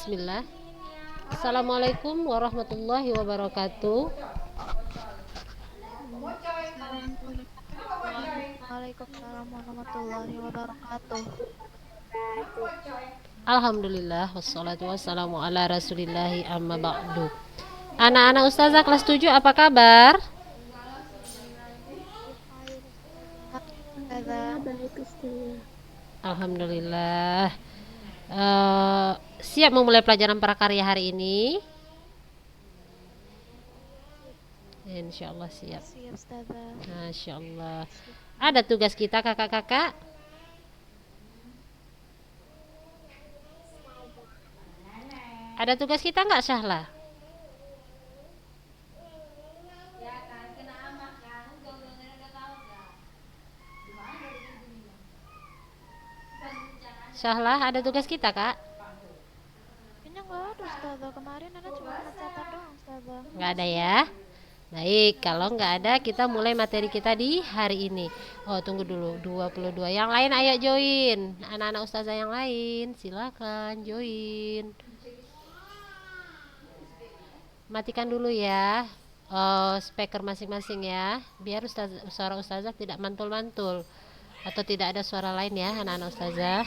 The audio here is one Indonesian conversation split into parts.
Bismillah. Assalamualaikum warahmatullahi wabarakatuh. Waalaikumsalam warahmatullahi wabarakatuh. Alhamdulillah wassalatu wassalamu ala rasulillahi amma ba'du. Anak-anak ustazah kelas 7 apa kabar? Ustazah, Alhamdulillah. Eh, Siap memulai pelajaran prakarya hari ini? Insyaallah siap. siap Ustazah. Masya Allah. Ada tugas kita kakak-kakak? Ada tugas kita nggak Syahla? Syahla ada tugas kita kak? Kayaknya nggak ada Ustazah. Kemarin ada cuma catatan doang Ustazah. Nggak ada ya? Baik, kalau nggak ada kita mulai materi kita di hari ini. Oh tunggu dulu, 22. Yang lain ayo join. Anak-anak ustazah yang lain silakan join. Matikan dulu ya speaker masing-masing ya, biar suara ustazah tidak mantul-mantul atau tidak ada suara lain ya anak-anak ustazah.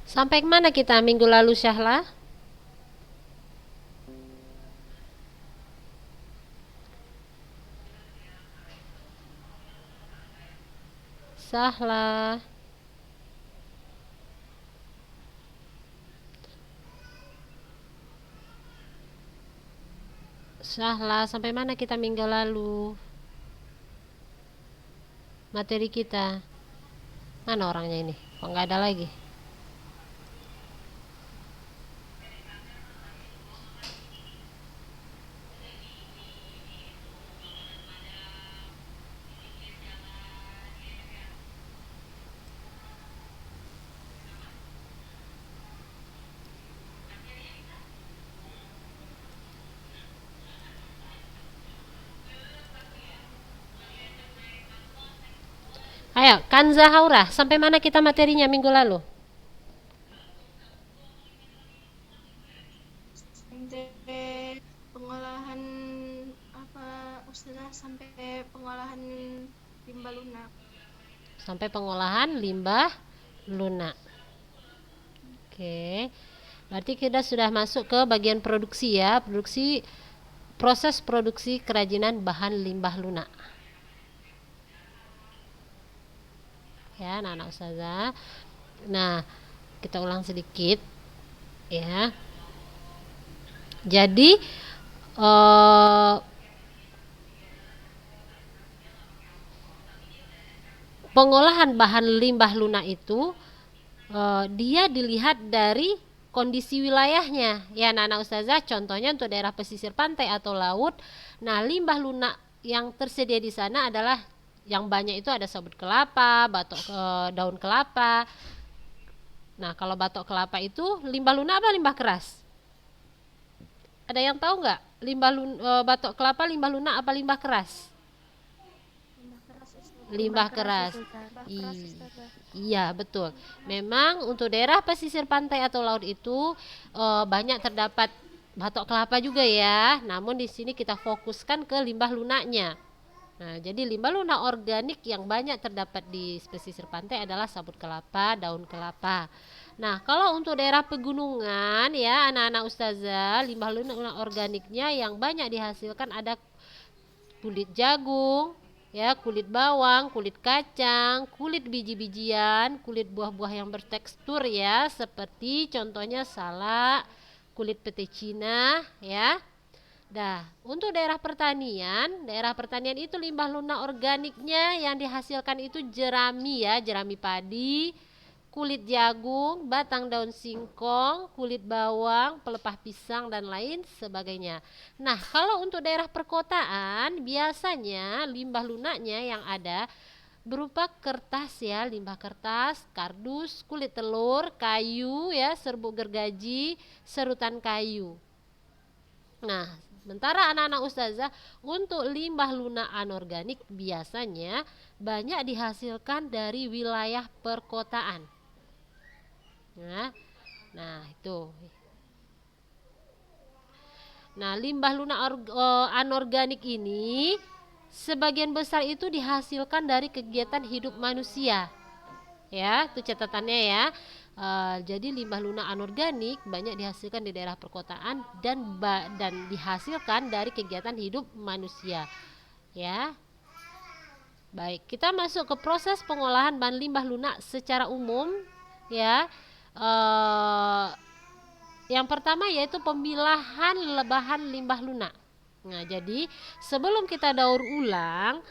Sampai mana kita minggu lalu Syahla? Sahla. Sahla, sampai mana kita minggu lalu? Materi kita. Mana orangnya ini? Kok nggak ada lagi? Ayo, Kanza Haura, sampai mana kita materinya minggu lalu? Sampai pengolahan apa Ustazah, sampai pengolahan limbah lunak. Sampai pengolahan limbah lunak. Oke. Berarti kita sudah masuk ke bagian produksi ya, proses produksi kerajinan bahan limbah lunak. Ya, anak-anak ustazah. Nah, kita ulang sedikit ya. Jadi pengolahan bahan limbah lunak itu dia dilihat dari kondisi wilayahnya ya anak-anak ustazah. Contohnya untuk daerah pesisir pantai atau laut, nah limbah lunak yang tersedia di sana adalah yang banyak itu ada sabut kelapa, daun kelapa. Nah kalau batok kelapa itu limbah lunak apa limbah keras? Ada yang tahu nggak? Batok kelapa limbah lunak apa limbah keras? Limbah keras. Iya betul. Memang untuk daerah pesisir pantai atau laut itu banyak terdapat batok kelapa juga ya. Namun di sini kita fokuskan ke limbah lunaknya. Nah, jadi limbah lunak organik yang banyak terdapat di pesisir pantai adalah sabut kelapa, daun kelapa. Nah, kalau untuk daerah pegunungan ya anak-anak ustazah, limbah lunak organiknya yang banyak dihasilkan ada kulit jagung, ya, kulit bawang, kulit kacang, kulit biji-bijian, kulit buah-buah yang bertekstur ya, seperti contohnya salak, kulit pete Cina, ya. Nah, untuk daerah pertanian itu limbah lunak organiknya yang dihasilkan itu jerami ya, jerami padi, kulit jagung, batang daun singkong, kulit bawang, pelepah pisang, dan lain sebagainya. Nah, kalau untuk daerah perkotaan, biasanya limbah lunaknya yang ada berupa kertas ya, limbah kertas, kardus, kulit telur, kayu ya, serbuk gergaji, serutan kayu. Nah, sementara anak-anak ustazah untuk limbah lunak anorganik biasanya banyak dihasilkan dari wilayah perkotaan. Nah itu. Nah, limbah lunak anorganik ini sebagian besar itu dihasilkan dari kegiatan hidup manusia. Ya, itu catatannya ya. Jadi limbah lunak anorganik banyak dihasilkan di daerah perkotaan dan dihasilkan dari kegiatan hidup manusia. Ya. Baik, kita masuk ke proses pengolahan bahan limbah lunak secara umum ya. Yang pertama yaitu pemilahan bahan limbah lunak. Nah, jadi sebelum kita daur ulang,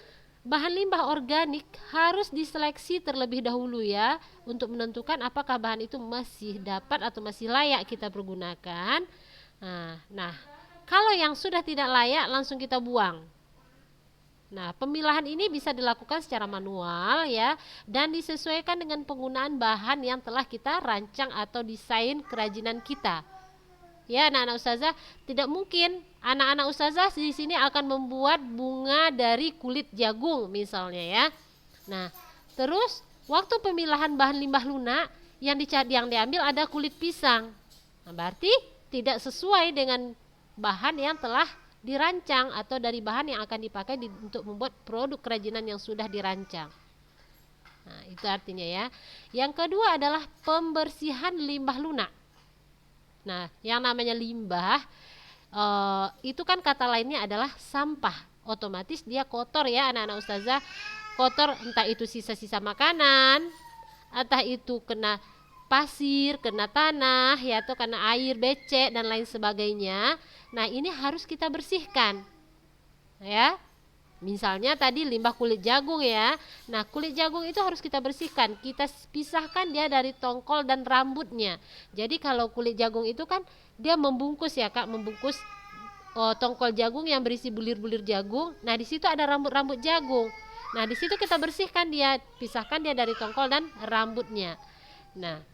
bahan limbah organik harus diseleksi terlebih dahulu ya, untuk menentukan apakah bahan itu masih dapat atau masih layak kita pergunakan. Nah, kalau yang sudah tidak layak langsung kita buang. Nah, pemilahan ini bisa dilakukan secara manual ya, dan disesuaikan dengan penggunaan bahan yang telah kita rancang atau desain kerajinan kita. Ya, anak-anak ustazah, tidak mungkin anak-anak ustazah di sini akan membuat bunga dari kulit jagung misalnya ya. Nah, terus waktu pemilahan bahan limbah lunak yang diambil ada kulit pisang. Nah, berarti tidak sesuai dengan bahan yang telah dirancang atau dari bahan yang akan dipakai untuk membuat produk kerajinan yang sudah dirancang. Nah, itu artinya ya. Yang kedua adalah pembersihan limbah lunak. Nah, yang namanya limbah itu kan kata lainnya adalah sampah. Otomatis dia kotor ya anak-anak ustazah. Kotor entah itu sisa-sisa makanan, entah itu kena pasir, kena tanah ya, atau kena air, becek dan lain sebagainya. Nah, ini harus kita bersihkan. Ya. Misalnya tadi limbah kulit jagung ya. Nah, kulit jagung itu harus kita bersihkan. Kita pisahkan dia dari tongkol dan rambutnya. Jadi kalau kulit jagung itu kan dia membungkus ya Kak, membungkus tongkol jagung yang berisi bulir-bulir jagung. Nah, di situ ada rambut-rambut jagung. Nah, di situ kita bersihkan dia, pisahkan dia dari tongkol dan rambutnya. Nah,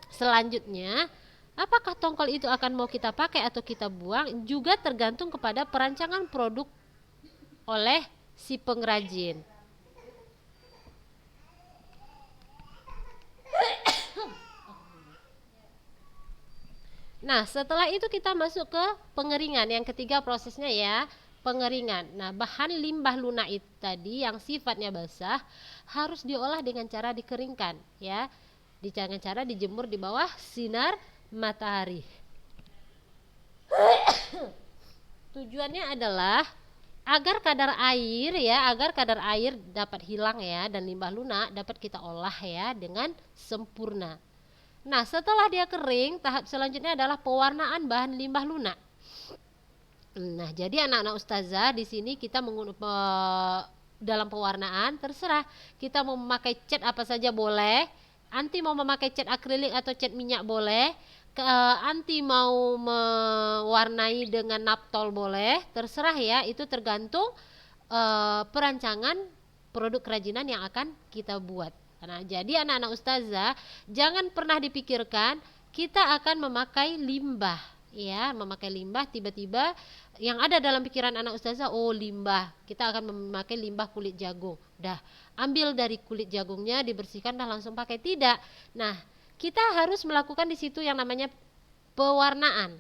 selanjutnya, apakah tongkol itu akan mau kita pakai atau kita buang juga tergantung kepada perancangan produk oleh si pengrajin. Nah, setelah itu kita masuk ke pengeringan. Yang ketiga prosesnya ya, pengeringan. Nah, bahan limbah lunak itu tadi yang sifatnya basah harus diolah dengan cara dikeringkan ya. Dengan cara dijemur di bawah sinar matahari. Tujuannya adalah agar kadar air dapat hilang ya, dan limbah lunak dapat kita olah ya dengan sempurna. Nah, setelah dia kering, tahap selanjutnya adalah pewarnaan bahan limbah lunak. Nah, jadi anak-anak ustazah di sini kita dalam pewarnaan terserah kita mau memakai cat apa saja boleh. Anti mau memakai cat akrilik atau cat minyak boleh. Anti mau mewarnai dengan naptol boleh, terserah ya, itu tergantung perancangan produk kerajinan yang akan kita buat. Nah, jadi anak-anak ustazah jangan pernah dipikirkan kita akan memakai limbah ya, memakai limbah tiba-tiba yang ada dalam pikiran anak ustazah, oh limbah, kita akan memakai limbah kulit jagung. Dah, ambil dari kulit jagungnya dibersihkan dah langsung pakai, tidak. Nah, kita harus melakukan di situ yang namanya pewarnaan.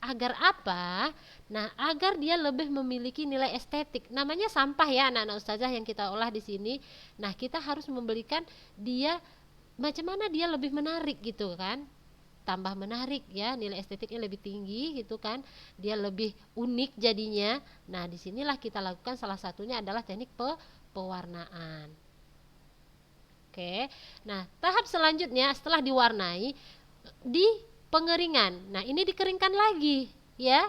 Agar apa? Nah, agar dia lebih memiliki nilai estetik. Namanya sampah ya anak-anak ustazah yang kita olah di sini. Nah, kita harus memberikan dia macam mana dia lebih menarik gitu kan. Tambah menarik ya, nilai estetiknya lebih tinggi gitu kan. Dia lebih unik jadinya. Nah, disinilah kita lakukan salah satunya adalah teknik pewarnaan. Oke, nah tahap selanjutnya setelah diwarnai di pengeringan. Nah, ini dikeringkan lagi ya.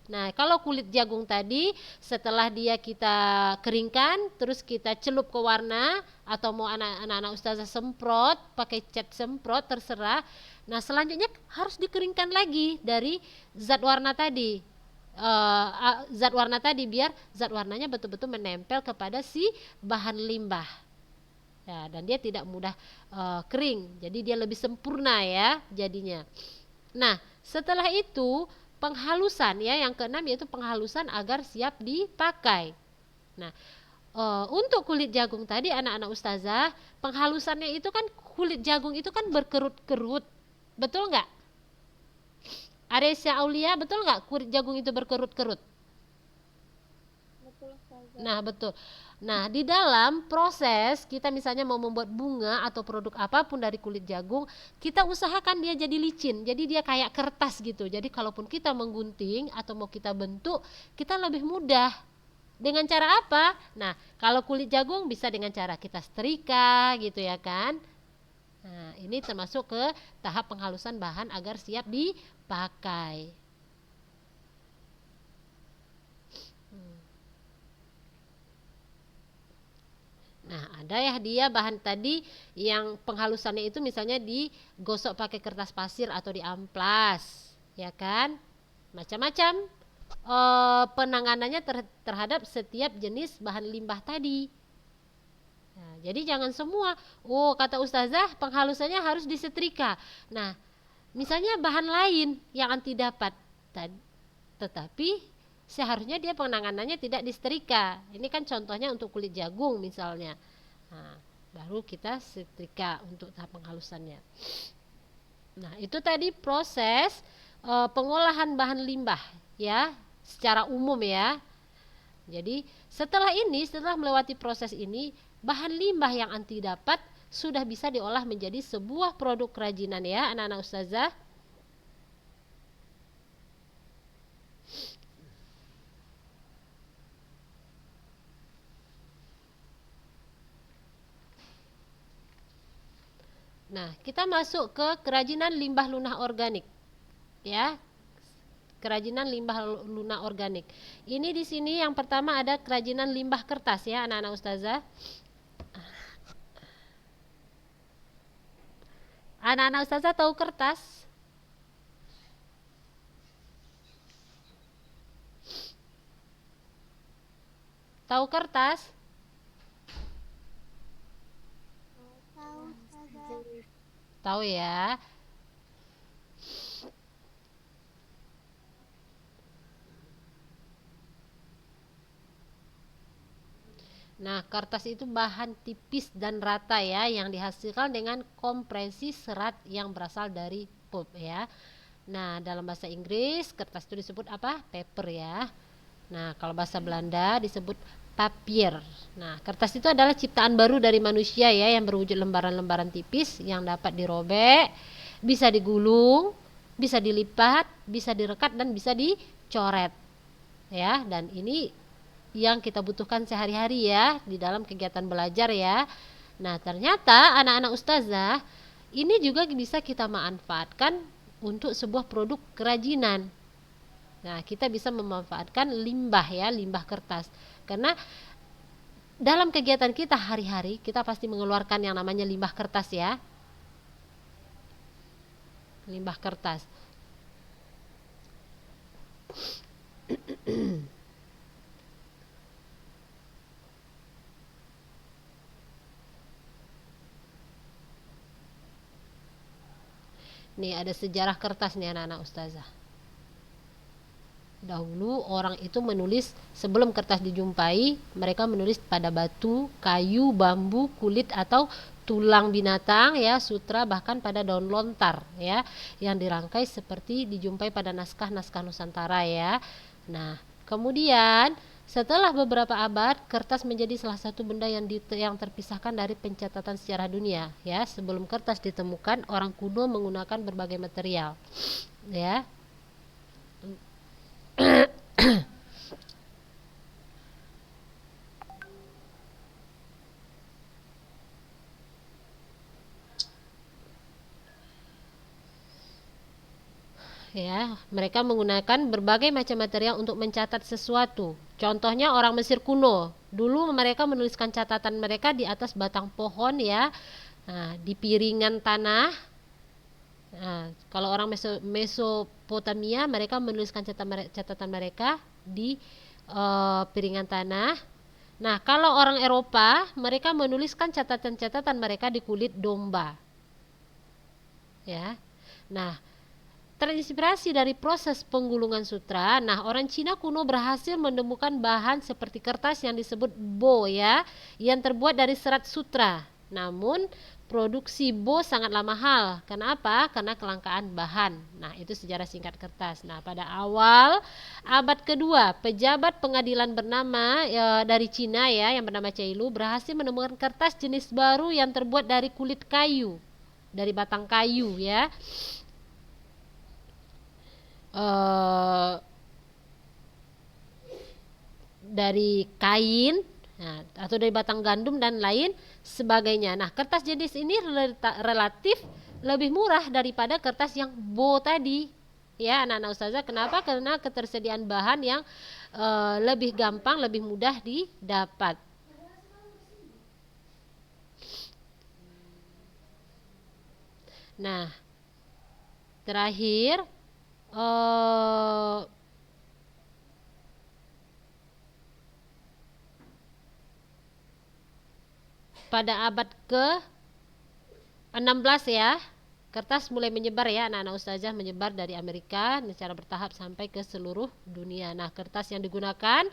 Nah, kalau kulit jagung tadi setelah dia kita keringkan, terus kita celup ke warna atau mau anak-anak ustazah semprot, pakai cat semprot terserah. Nah, selanjutnya harus dikeringkan lagi dari zat warna tadi. Zat warna tadi biar zat warnanya betul-betul menempel kepada si bahan limbah. Ya, dan dia tidak mudah kering. Jadi dia lebih sempurna ya jadinya. Nah, setelah itu penghalusan ya, yang keenam yaitu penghalusan agar siap dipakai. Nah, untuk kulit jagung tadi anak-anak ustazah, penghalusannya itu kan kulit jagung itu kan berkerut-kerut. Betul nggak? Aresya Aulia, betul nggak kulit jagung itu berkerut-kerut? Betul Ustazah. Nah, betul. Nah, di dalam proses kita misalnya mau membuat bunga atau produk apapun dari kulit jagung, kita usahakan dia jadi licin. Jadi dia kayak kertas gitu. Jadi kalaupun kita menggunting atau mau kita bentuk, kita lebih mudah. Dengan cara apa? Nah, kalau kulit jagung bisa dengan cara kita setrika gitu ya kan. Nah, ini termasuk ke tahap penghalusan bahan agar siap dipakai. Nah, ada ya dia bahan tadi yang penghalusannya itu misalnya digosok pakai kertas pasir atau di amplas, ya kan? Macam-macam penanganannya terhadap setiap jenis bahan limbah tadi. Nah, jadi jangan semua, oh kata ustazah penghalusannya harus disetrika. Nah, misalnya bahan lain yang anti dapat, tetapi seharusnya dia penanganannya tidak disetrika. Ini kan contohnya untuk kulit jagung misalnya. Nah, baru kita setrika untuk tahap penghalusannya. Nah, itu tadi proses pengolahan bahan limbah ya, secara umum ya. Jadi setelah melewati proses ini, bahan limbah yang anti dapat sudah bisa diolah menjadi sebuah produk kerajinan ya, anak-anak ustazah. Nah, kita masuk ke kerajinan limbah lunak organik. Ya. Kerajinan limbah lunak organik. Ini di sini yang pertama ada kerajinan limbah kertas ya, anak-anak ustazah. Anak-anak ustazah tahu kertas? Tahu kertas? Tahu ya. Nah, kertas itu bahan tipis dan rata ya, yang dihasilkan dengan kompresi serat yang berasal dari pulp ya. Nah, dalam bahasa Inggris kertas itu disebut apa? Paper ya. Nah, kalau bahasa Belanda disebut papier. Nah, kertas itu adalah ciptaan baru dari manusia ya, yang berwujud lembaran-lembaran tipis yang dapat dirobek, bisa digulung, bisa dilipat, bisa direkat dan bisa dicoret. Ya, dan ini yang kita butuhkan sehari-hari ya di dalam kegiatan belajar ya. Nah, ternyata anak-anak ustazah ini juga bisa kita manfaatkan untuk sebuah produk kerajinan. Nah, kita bisa memanfaatkan limbah ya, limbah kertas. Karena dalam kegiatan kita hari-hari kita pasti mengeluarkan yang namanya limbah kertas ya. Limbah kertas. Nih ada sejarah kertas nih anak-anak ustazah. Dahulu orang itu menulis sebelum kertas dijumpai, mereka menulis pada batu, kayu, bambu, kulit atau tulang binatang ya, sutra, bahkan pada daun lontar ya, yang dirangkai seperti dijumpai pada naskah-naskah Nusantara ya. Nah, kemudian setelah beberapa abad, kertas menjadi salah satu benda yang terpisahkan dari pencatatan sejarah dunia ya. Sebelum kertas ditemukan, orang kuno menggunakan berbagai material ya. Ya, mereka menggunakan berbagai macam material untuk mencatat sesuatu. Contohnya orang Mesir kuno. Dulu mereka menuliskan catatan mereka di atas batang pohon ya. Nah, di piringan tanah. Nah, kalau orang Mesopotamia mereka menuliskan catatan mereka di piringan tanah. Nah, kalau orang Eropa mereka menuliskan catatan-catatan mereka di kulit domba. Ya. Nah, terinspirasi dari proses penggulungan sutra. Nah, orang Cina kuno berhasil menemukan bahan seperti kertas yang disebut bo ya, yang terbuat dari serat sutra. Namun, produksi bo sangatlah mahal. Kenapa? Karena kelangkaan bahan. Nah, itu sejarah singkat kertas. Nah, pada awal abad kedua, pejabat pengadilan bernama dari Cina ya, yang bernama Cailu berhasil menemukan kertas jenis baru yang terbuat dari kulit kayu, dari batang kayu ya. Dari kain atau dari batang gandum dan lain sebagainya. Nah, kertas jenis ini relatif lebih murah daripada kertas yang bo tadi. Ya, anak-anak ustazah, kenapa? Karena ketersediaan bahan yang lebih gampang, lebih mudah didapat. Nah, terakhir pada abad ke-16 ya, kertas mulai menyebar ya, anak-anak ustazah, menyebar dari Amerika secara bertahap sampai ke seluruh dunia. Nah, kertas yang digunakan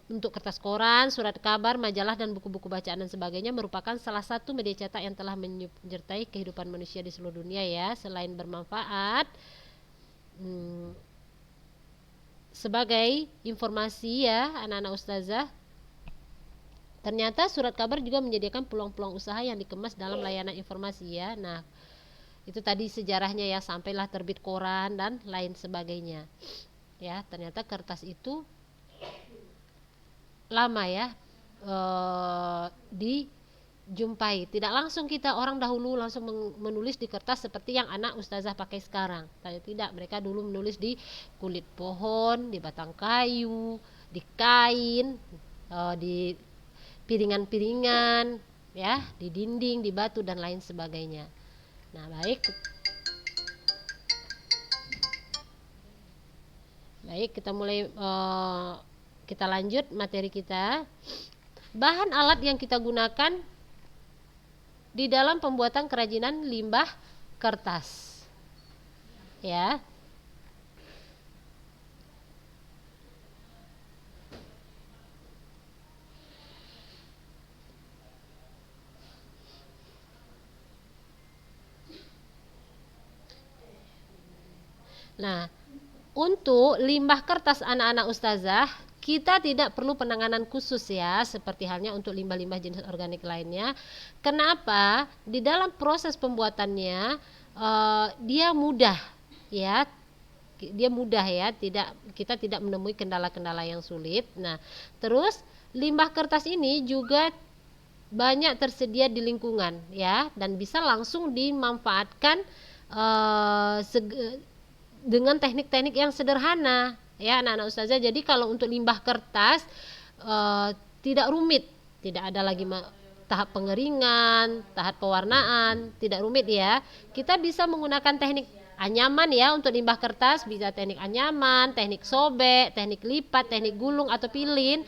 untuk kertas koran, surat kabar, majalah dan buku-buku bacaan dan sebagainya merupakan salah satu media cetak yang telah menyertai kehidupan manusia di seluruh dunia ya. Selain bermanfaat sebagai informasi ya, anak-anak ustazah, ternyata surat kabar juga menyediakan peluang-peluang usaha yang dikemas dalam layanan informasi ya. Nah, itu tadi sejarahnya ya, sampailah terbit koran dan lain sebagainya. Ya, ternyata kertas itu lama ya dijumpai. Tidak langsung kita orang dahulu langsung menulis di kertas seperti yang anak ustazah pakai sekarang. Tidak, mereka dulu menulis di kulit pohon, di batang kayu, di kain, di piringan-piringan ya, di dinding, di batu dan lain sebagainya. Nah, baik, kita mulai kita lanjut materi kita. Bahan alat yang kita gunakan di dalam pembuatan kerajinan limbah kertas ya. Nah, untuk limbah kertas anak-anak ustazah, kita tidak perlu penanganan khusus ya, seperti halnya untuk limbah-limbah jenis organik lainnya. Kenapa? Di dalam proses pembuatannya dia mudah ya. Dia mudah ya, kita tidak menemui kendala-kendala yang sulit. Nah, terus limbah kertas ini juga banyak tersedia di lingkungan ya, dan bisa langsung dimanfaatkan dengan teknik-teknik yang sederhana ya, anak-anak ustazah. Jadi kalau untuk limbah kertas tidak rumit, tidak ada lagi tahap pengeringan, tahap pewarnaan, tidak rumit ya. Kita bisa menggunakan teknik anyaman ya untuk limbah kertas, bisa teknik anyaman, teknik sobek, teknik lipat, teknik gulung atau pilin,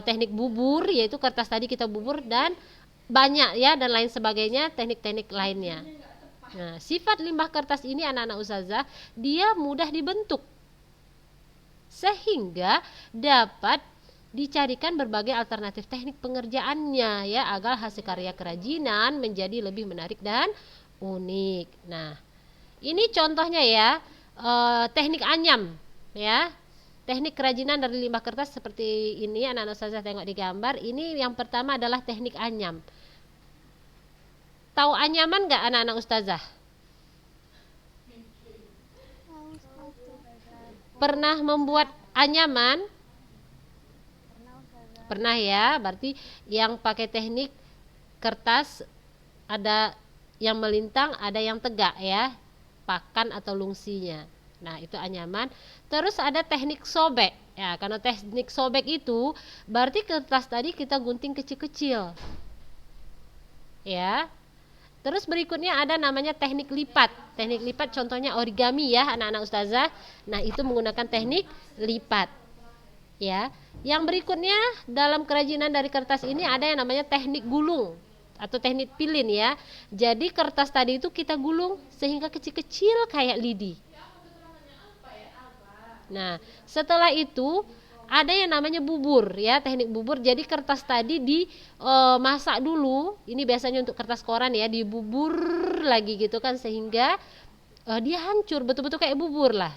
teknik bubur yaitu kertas tadi kita bubur, dan banyak ya, dan lain sebagainya, teknik-teknik lainnya. Nah, sifat limbah kertas ini anak-anak ustazah, dia mudah dibentuk sehingga dapat dicarikan berbagai alternatif teknik pengerjaannya ya, agar hasil karya kerajinan menjadi lebih menarik dan unik. Nah, ini contohnya ya, teknik anyam ya, teknik kerajinan dari limbah kertas seperti ini, anak-anak ustazah tengok di gambar. Ini yang pertama adalah teknik anyam. Tahu anyaman nggak anak-anak ustazah? Pernah membuat anyaman? Pernah ya, berarti yang pakai teknik kertas ada yang melintang, ada yang tegak ya. pakan atau lungsinya. Nah, itu anyaman. Terus ada teknik sobek. Ya, karena teknik sobek itu berarti kertas tadi kita gunting kecil-kecil. Ya. Terus berikutnya ada namanya teknik lipat. Teknik lipat contohnya origami ya, anak-anak ustazah. Nah, itu menggunakan teknik lipat. Ya. Yang berikutnya dalam kerajinan dari kertas ini ada yang namanya teknik gulung atau teknik pilin ya. Jadi kertas tadi itu kita gulung sehingga kecil-kecil kayak lidi. Nah, setelah itu ada yang namanya bubur ya, teknik bubur. Jadi kertas tadi dimasak dulu. Ini biasanya untuk kertas koran ya, dibubur lagi gitu kan sehingga dia hancur betul-betul kayak bubur lah.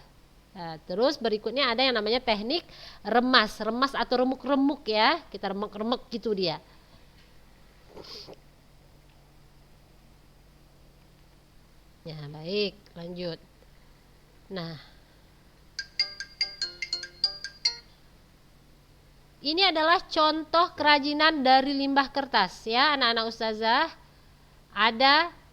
Nah, terus berikutnya ada yang namanya teknik remas, remas atau remuk-remuk ya. Kita remek-remek gitu dia. Ya, baik, lanjut. Nah, ini adalah contoh kerajinan dari limbah kertas ya, anak-anak ustazah. Ada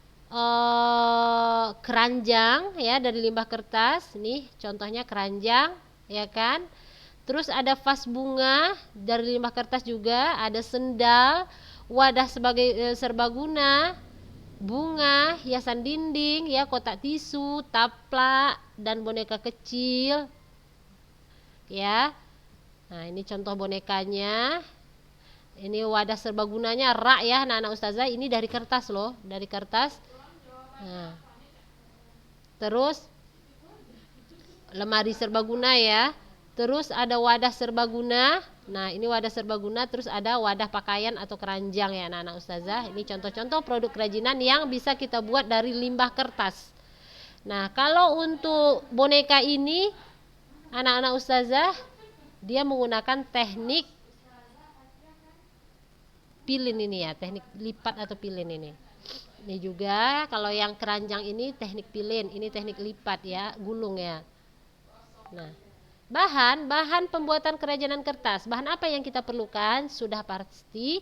keranjang ya dari limbah kertas. Nih contohnya keranjang ya kan. Terus ada vas bunga dari limbah kertas juga, ada sendal, wadah sebagai serbaguna, bunga, hiasan dinding ya, kotak tisu, taplak dan boneka kecil. Ya. Nah, ini contoh bonekanya. Ini wadah serbagunanya rak ya, anak-anak ustazah. Ini dari kertas loh, dari kertas. Nah. Terus lemari serbaguna ya. Terus ada wadah serbaguna. Nah, ini wadah serbaguna. Terus ada wadah pakaian atau keranjang ya, anak-anak ustazah. Ini contoh-contoh produk kerajinan yang bisa kita buat dari limbah kertas. Nah, kalau untuk boneka ini, anak-anak ustazah, dia menggunakan teknik pilin ini ya, teknik lipat atau pilin ini. Ini juga kalau yang keranjang ini teknik pilin, ini teknik lipat ya, gulung ya. Nah, bahan pembuatan kerajinan kertas. Bahan apa yang kita perlukan? Sudah pasti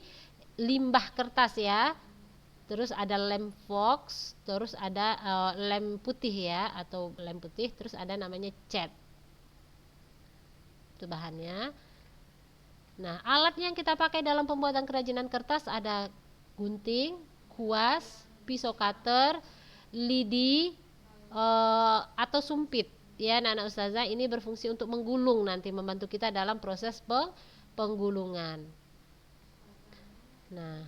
limbah kertas ya. Terus ada lem fox, terus ada lem putih ya, atau lem putih, terus ada namanya cat. Itu bahannya. Nah, alat yang kita pakai dalam pembuatan kerajinan kertas ada gunting, kuas, pisau cutter, lidi, atau sumpit. Ya, anak-anak ustazah, ini berfungsi untuk menggulung nanti, membantu kita dalam proses penggulungan. Nah,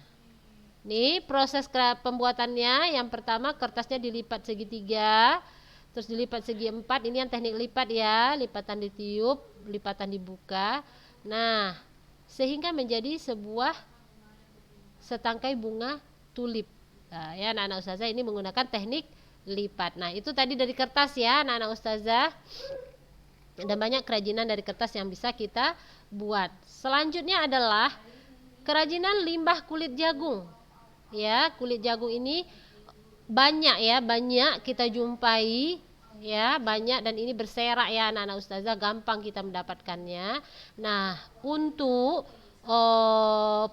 ini proses pembuatannya. Yang pertama kertasnya dilipat segitiga, terus dilipat segi empat. Ini yang teknik lipat ya, lipatan ditiup, lipatan dibuka. Nah, sehingga menjadi sebuah setangkai bunga tulip. Nah, ya anak-anak ustazah, ini menggunakan teknik lipat. Nah, itu tadi dari kertas ya, anak-anak ustazah. Dan banyak kerajinan dari kertas yang bisa kita buat. Selanjutnya adalah kerajinan limbah kulit jagung. Ya, kulit jagung ini banyak ya, banyak kita jumpai ya, banyak, dan ini berserak ya anak-anak ustazah, gampang kita mendapatkannya. Nah, untuk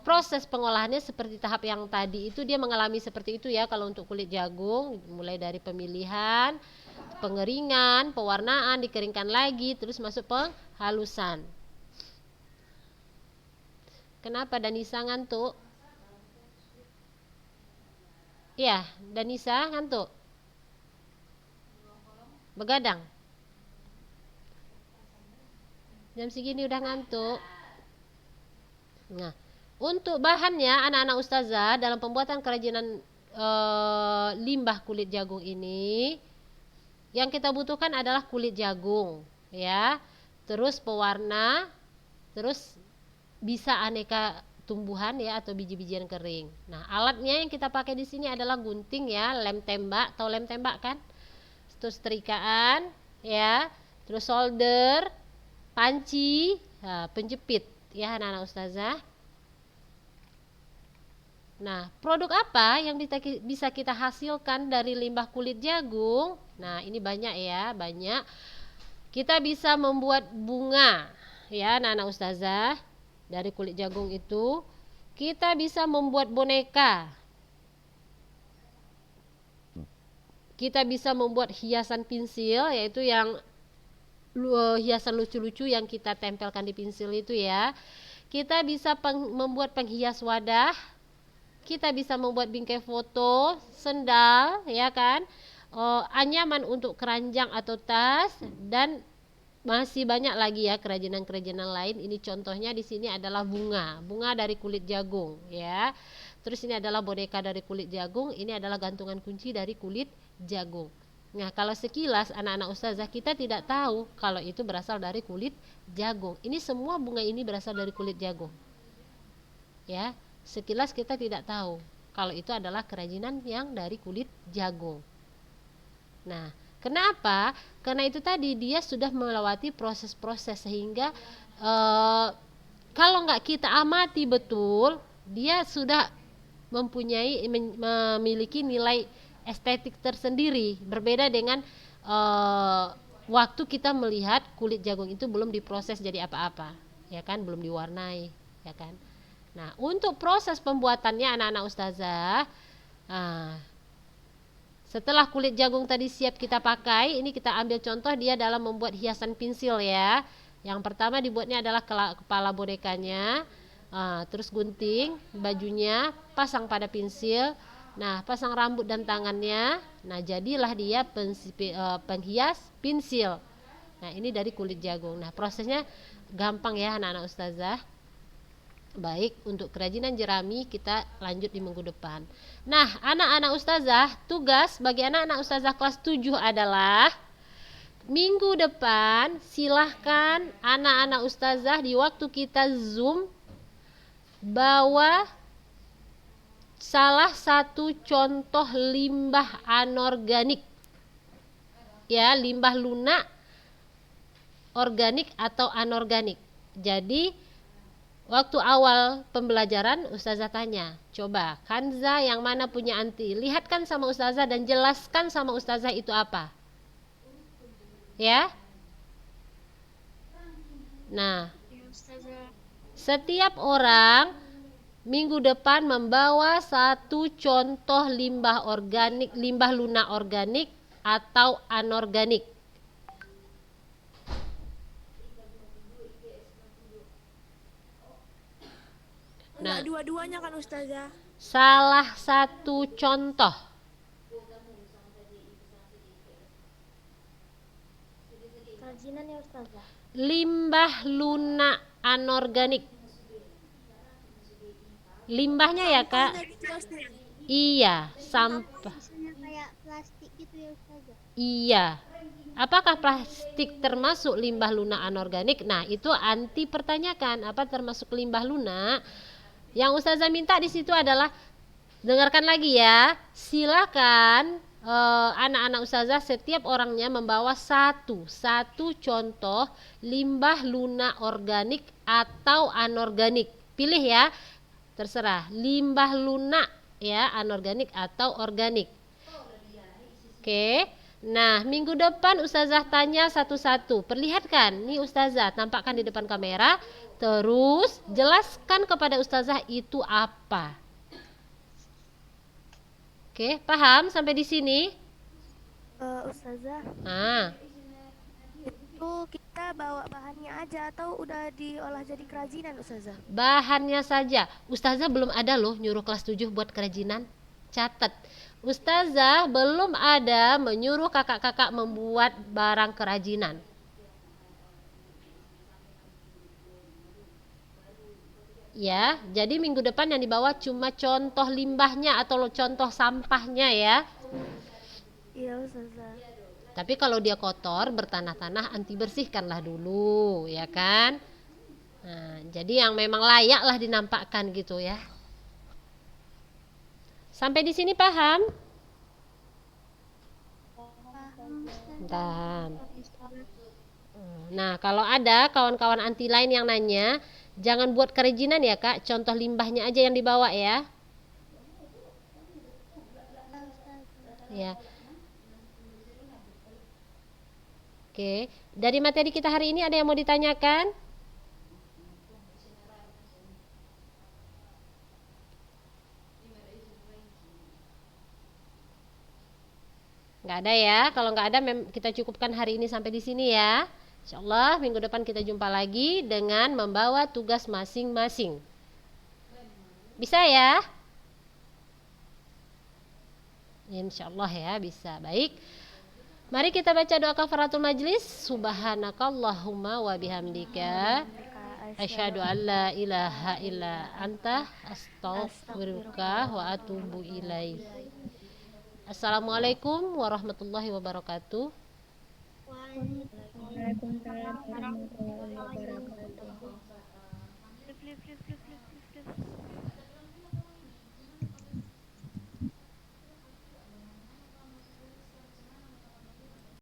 proses pengolahannya seperti tahap yang tadi itu, dia mengalami seperti itu ya. Kalau untuk kulit jagung, mulai dari pemilihan, pengeringan, pewarnaan, dikeringkan lagi, terus masuk penghalusan. Kenapa Danisa ngantuk? Ya, Danisa ngantuk. Begadang. Jam segini udah ngantuk. Nah, untuk bahannya anak-anak ustazah dalam pembuatan kerajinan limbah kulit jagung ini, yang kita butuhkan adalah kulit jagung, ya. Terus pewarna, terus bisa aneka tumbuhan ya atau biji-bijian kering. Nah, alatnya yang kita pakai di sini adalah gunting ya, lem tembak, tahu lem tembak kan? Terus setrikaan ya, terus solder, panci, penjepit ya anak-anak ustazah. Nah, produk apa yang bisa kita hasilkan dari limbah kulit jagung? Nah, ini banyak ya, banyak. Kita bisa membuat bunga ya anak-anak ustazah dari kulit jagung itu. Kita bisa membuat boneka. kita bisa membuat hiasan pensil, yaitu yang hiasan lucu-lucu yang kita tempelkan di pensil itu ya. Kita bisa membuat penghias wadah, kita bisa membuat bingkai foto, sendal, ya kan, anyaman untuk keranjang atau tas, dan masih banyak lagi ya kerajinan-kerajinan lain. Ini contohnya di sini adalah bunga dari kulit jagung ya. Terus ini adalah boneka dari kulit jagung, ini adalah gantungan kunci dari kulit jagung. Nah, kalau sekilas anak-anak ustazah kita tidak tahu kalau itu berasal dari kulit jagung. Ini semua bunga ini berasal dari kulit jagung. Ya, sekilas kita tidak tahu kalau itu adalah kerajinan yang dari kulit jagung. Nah, kenapa? Karena itu tadi dia sudah melewati proses-proses sehingga kalau nggak kita amati betul, dia sudah memiliki nilai estetik tersendiri, berbeda dengan waktu kita melihat kulit jagung itu belum diproses jadi apa-apa, ya kan, belum diwarnai, ya kan. Nah, untuk proses pembuatannya anak-anak ustazah, setelah kulit jagung tadi siap kita pakai, ini kita ambil contoh dia dalam membuat hiasan pensil ya. Yang pertama dibuatnya adalah kepala bonekanya, terus gunting bajunya, pasang pada pensil. Nah, pasang rambut dan tangannya. Nah, jadilah dia penghias pensil. Nah, ini dari kulit jagung. Nah, prosesnya gampang ya anak-anak ustazah. Baik, untuk kerajinan jerami kita lanjut di minggu depan. Nah, anak-anak ustazah, tugas bagi anak-anak ustazah kelas 7 adalah minggu depan silahkan anak-anak ustazah di waktu kita Zoom bawa salah satu contoh limbah anorganik, ya, limbah lunak organik atau anorganik. Jadi waktu awal pembelajaran ustazah tanya, coba Kanza yang mana punya anti, lihatkan sama ustazah dan jelaskan sama ustazah itu apa, ya. Nah, setiap orang minggu depan membawa satu contoh limbah organik, limbah lunak organik atau anorganik. Nah, dua-duanya kan ustazah. Salah satu contoh. Kerajinan ya ustazah. Limbah lunak anorganik. Limbahnya ya kak? Iya, sampah. Kayak plastik gitu ya ustazah. Iya. Apakah plastik termasuk limbah lunak anorganik? Nah, itu anti pertanyakan apa termasuk limbah lunak. Yang ustazah minta di situ adalah, dengarkan lagi ya, silakan anak-anak ustazah setiap orangnya membawa satu contoh limbah lunak organik atau anorganik. Pilih ya, terserah, limbah lunak ya, anorganik atau organik. Oke. Nah, minggu depan ustazah tanya satu-satu. Perlihatkan, nih ustazah tampakkan di depan kamera, terus jelaskan kepada ustazah itu apa. Oke, paham sampai di sini? Ustazah, itu kita bawa bahannya aja atau udah diolah jadi kerajinan ustazah? Bahannya saja. Ustazah belum ada loh nyuruh kelas 7 buat kerajinan. Catat, ustazah belum ada menyuruh kakak-kakak membuat barang kerajinan. Ya, jadi minggu depan yang dibawa cuma contoh limbahnya atau contoh sampahnya ya. Iya ustazah. Tapi kalau dia kotor, bertanah-tanah, anti bersihkanlah dulu, ya kan? Nah, jadi yang memang layak lah dinampakkan gitu ya. Sampai di sini paham? Paham. Nah, kalau ada kawan-kawan anti lain yang nanya, jangan buat kerajinan ya kak, contoh limbahnya aja yang dibawa ya. Ya. Oke, dari materi kita hari ini ada yang mau ditanyakan? Nggak ada ya. Kalau nggak ada, kita cukupkan hari ini sampai di sini ya. Insyaallah minggu depan kita jumpa lagi dengan membawa tugas masing-masing. Bisa ya? Insyaallah ya bisa. Baik. Mari kita baca doa kafaratul majlis. Subhanakallahumma wa bihamdika asyhadu an la ilaha illa anta astaghfiruka wa atubu ilaik. Assalamualaikum warahmatullahi wabarakatuh. Waalaikumsalam warahmatullahi wabarakatuh.